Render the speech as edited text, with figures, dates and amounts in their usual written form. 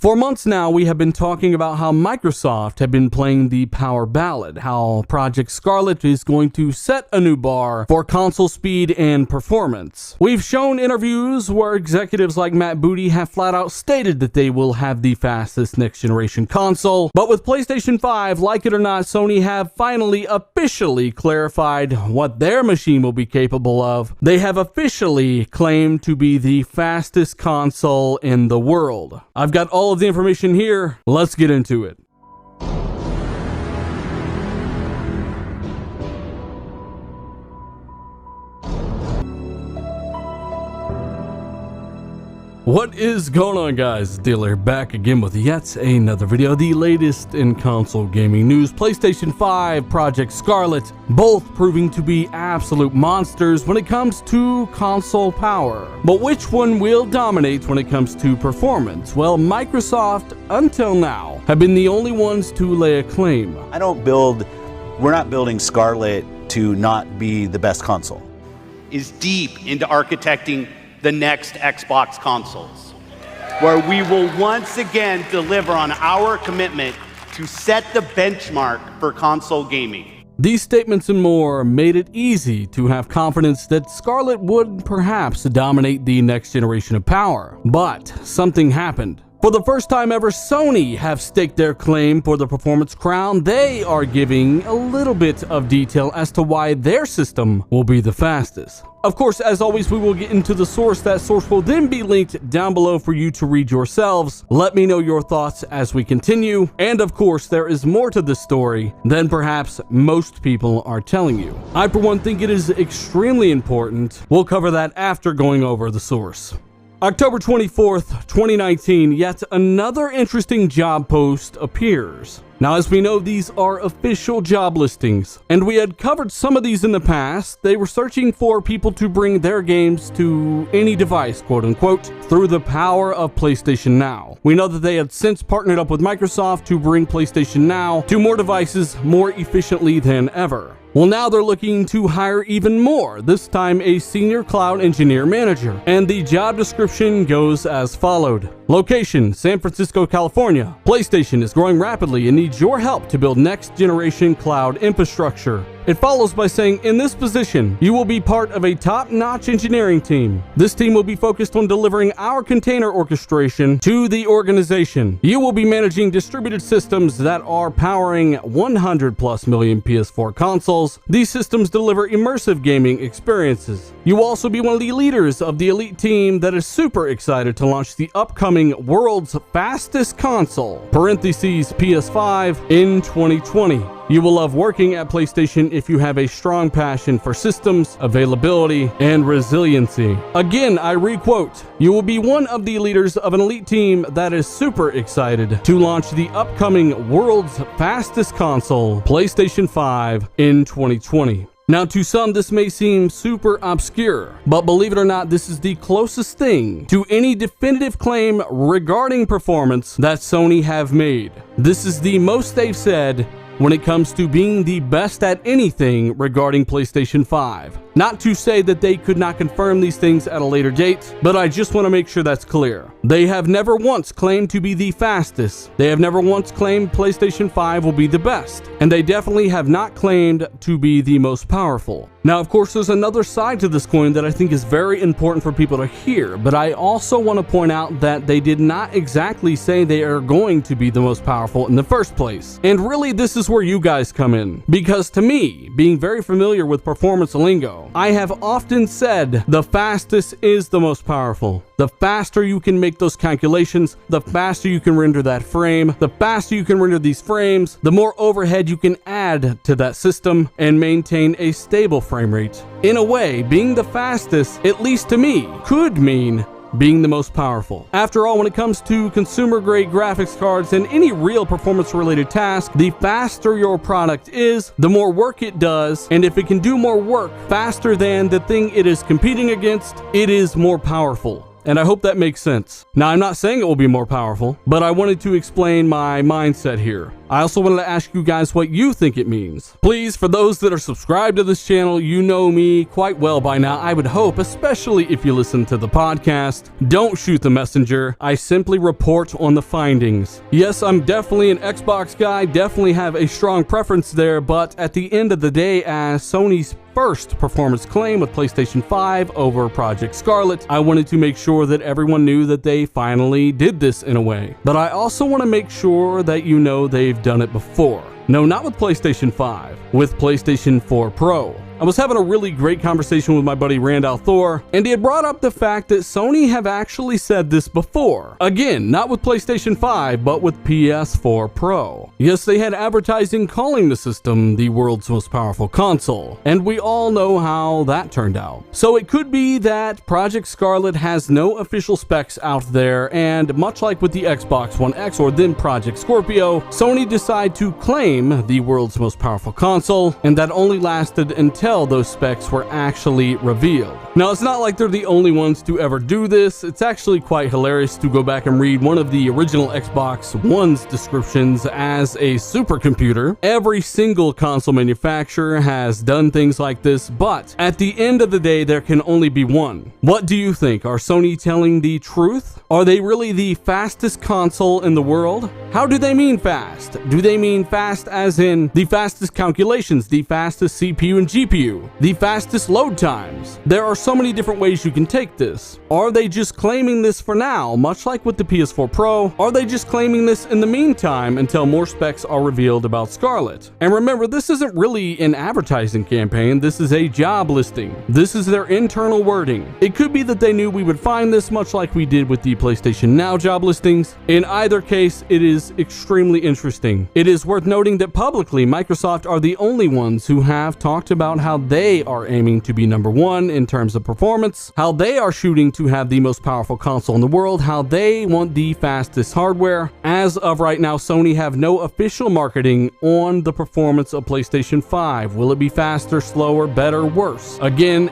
For months now, we have been talking about how Microsoft have been playing the power ballad, how Project Scarlet is going to set a new bar for console speed and performance. We've shown interviews where executives like Matt Booty have flat out stated that they will have the fastest next generation console, but with PlayStation 5, like it or not, Sony have finally officially clarified what their machine will be capable of. They have officially claimed to be the fastest console in the world. I've got all of the information here. Let's get into it. What is going on, guys? Dealer back again with yet another video, the latest in console gaming news. PlayStation 5, Project Scarlet, both proving to be absolute monsters when it comes to console power. But which one will dominate when it comes to performance? Well, Microsoft, until now, have been the only ones to lay a claim. We're not building Scarlet to not be the best console. Is deep into architecting the next Xbox consoles, where we will once again deliver on our commitment to set the benchmark for console gaming. These statements and more made it easy to have confidence that Scarlet would perhaps dominate the next generation of power. But something happened. For the first time ever, Sony have staked their claim for the performance crown. They are giving a little bit of detail as to why their system will be the fastest. Of course, as always, we will get into the source. That source will then be linked down below for you to read yourselves. Let me know your thoughts as we continue. And of course, there is more to this story than perhaps most people are telling you. I, for one, think it is extremely important. We'll cover that after going over the source. October 24th, 2019, yet another interesting job post appears. Now, as we know, these are official job listings, and we had covered some of these in the past. They were searching for people to bring their games to any device, quote unquote, through the power of PlayStation Now. We know that they had since partnered up with Microsoft to bring PlayStation Now to more devices more efficiently than ever. Well, now they're looking to hire even more, this time a senior cloud engineer manager. And the job description goes as followed. Location, San Francisco, California. PlayStation is growing rapidly and needs your help to build next generation cloud infrastructure. It follows by saying, in this position, you will be part of a top-notch engineering team. This team will be focused on delivering our container orchestration to the organization. You will be managing distributed systems that are powering 100+ million PS4 consoles. These systems deliver immersive gaming experiences. You will also be one of the leaders of the elite team that is super excited to launch the upcoming world's fastest console, parentheses PS5, in 2020. You will love working at PlayStation if you have a strong passion for systems, availability, and resiliency. Again, I requote, you will be one of the leaders of an elite team that is super excited to launch the upcoming world's fastest console, PlayStation 5, in 2020. Now, to some, this may seem super obscure, but believe it or not, this is the closest thing to any definitive claim regarding performance that Sony have made. This is the most they've said when it comes to being the best at anything regarding PlayStation 5. Not to say that they could not confirm these things at a later date, but I just want to make sure that's clear. They have never once claimed to be the fastest. They have never once claimed PlayStation 5 will be the best. And they definitely have not claimed to be the most powerful. Now, of course, there's another side to this coin that I think is very important for people to hear, but I also want to point out that they did not exactly say they are going to be the most powerful in the first place. And really, this is where you guys come in. Because to me, being very familiar with performance lingo, I have often said the fastest is the most powerful. The faster you can make those calculations, the faster you can render that frame, the faster you can render these frames, the more overhead you can add to that system and maintain a stable frame rate. In a way, being the fastest, at least to me, could mean being the most powerful. After all, when it comes to consumer-grade graphics cards and any real performance-related task, the faster your product is, the more work it does, and if it can do more work faster than the thing it is competing against, it is more powerful. and I hope that makes sense. Now, I'm not saying it will be more powerful, but I wanted to explain my mindset here. I also wanted to ask you guys what you think it means. Please, for those that are subscribed to this channel, you know me quite well by now, I would hope, especially if you listen to the podcast. Don't shoot the messenger. I simply report on the findings. Yes, I'm definitely an Xbox guy, definitely have a strong preference there, but at the end of the day, as Sony's first performance claim with PlayStation 5 over Project Scarlet, I wanted to make sure that everyone knew that they finally did this in a way. But I also want to make sure that you know they've done it before. No, not with PlayStation 5, with PlayStation 4 Pro. I was having a really great conversation with my buddy Randall Thor, and he had brought up the fact that Sony have actually said this before. Again, not with PlayStation 5, but with PS4 Pro. Yes, they had advertising calling the system the world's most powerful console, and we all know how that turned out. So it could be that Project Scarlet has no official specs out there, and much like with the Xbox One X or then Project Scorpio, Sony decided to claim the world's most powerful console, and that only lasted until those specs were actually revealed. Now, it's not like they're the only ones to ever do this. It's actually quite hilarious to go back and read one of the original Xbox One's descriptions as a supercomputer. Every single console manufacturer has done things like this, but at the end of the day, there can only be one. What do you think? Are Sony telling the truth? Are they really the fastest console in the world? How do they mean fast? Do they mean fast as in the fastest calculations, the fastest CPU and GPU, the fastest load times? There are so many different ways you can take this. Are they just claiming this for now, much like with the PS4 Pro? Are they just claiming this in the meantime until more specs are revealed about Scarlet? And remember, this isn't really an advertising campaign, this is a job listing. This is their internal wording. It could be that they knew we would find this, much like we did with the PlayStation Now job listings. In either case, it is extremely interesting. It is worth noting that publicly, Microsoft are the only ones who have talked about how they are aiming to be number one in terms of performance, how they are shooting to have the most powerful console in the world, how they want the fastest hardware. As of right now, Sony have no official marketing on the performance of PlayStation 5. Will it be faster, slower, better, worse? Again,